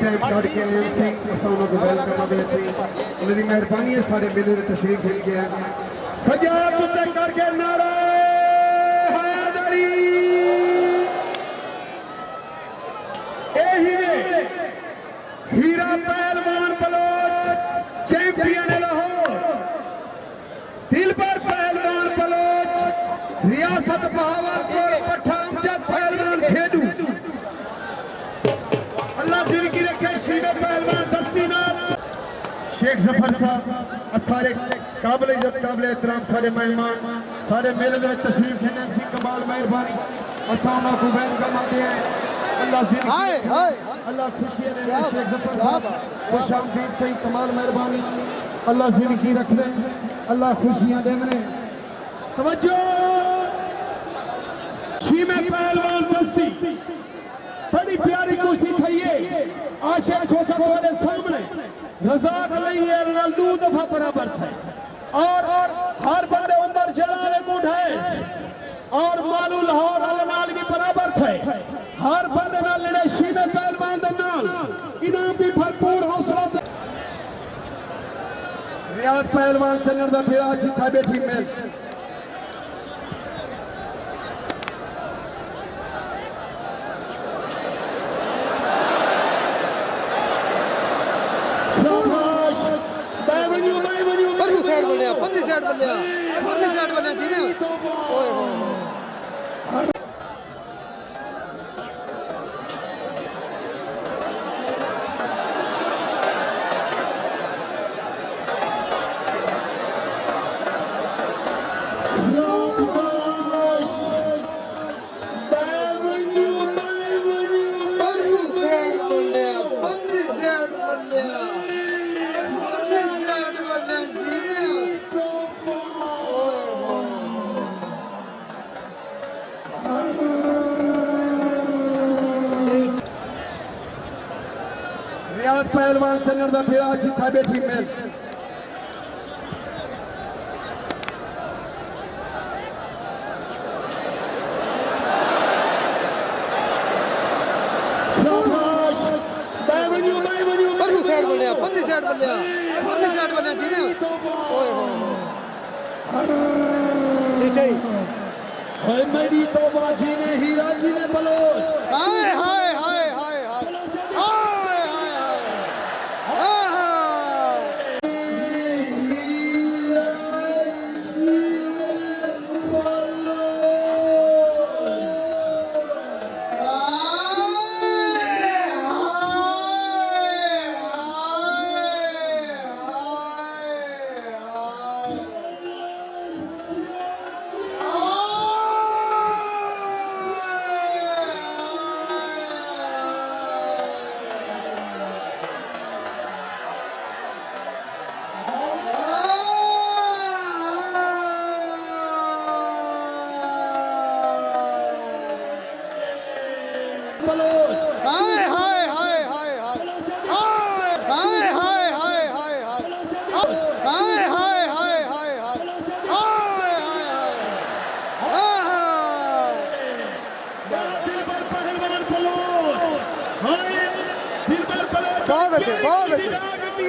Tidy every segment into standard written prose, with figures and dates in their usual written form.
time cut के आए सी असां उन्हां को वेलकम दे सी उन्हां दी मेहरबानी है सारे मेले दे तशरीफ लेके आए सजाद उत्ते करके नारा हैदरी यही ने हीरा पहलवान बलोच चैंपियन लाहौर दिलबर पहलवान बलोच रियासत बहावलपुर पठामचंद पहलवान छेदू अल्लाह जिंदगी रखे शीबे पहलवान दस्तीनाथ शेख जफर साहब सारे काबिल इज्जत काबिल एहतराम सारे मेहमान सारे मेले में तशरीफ लेने सी कमाल मेहरबानी असां को वेलकम आते हैं अल्लाह जिंदगी अल्लाह खुशी दे शेख जफर साहब खुशामदीद सही कमाल मेहरबानी अल्लाह जिंदगी रख रहे अल्लाह खुशियां देवने तवज्जो शीमे पहलवान दस्ती बड़ी प्यारी कुश्ती थई है आशिक खोसा वाले सामने रजाक लई लल्लू दफा बराबर थे और हर बंदे उमर जलाले को ढैस और मालू लाहौर अलनाल की बराबर थे हर बंदे नाल लड़े शीमे पहलवान दे नाल इनाम भी भरपूर हौसला रियाज पहलवान चन्नर दा फिरा जिथा बैठी मेल पन्नी साइड बल्ले जी में ओए होए रियाज पहलवान चन्नर दा फिरा जिथा बैठी मेल पन्नी साइड बल्ले जी में ओए होए ओए मेरी तौबा जी में हीरा जी में बलोच हाय हाय हाय हाय हाय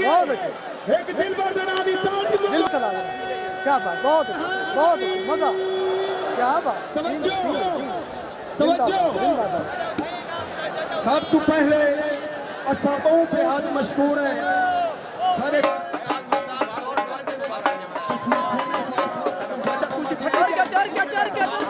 बहुत अच्छे एक दिलबर दे नाम दी ताड़ी दिल चला क्या बात बहुत अच्छे मजा क्या बात तवज्जो सब तो पहले असा बहु बेहद मशहूर है सारे डर क्या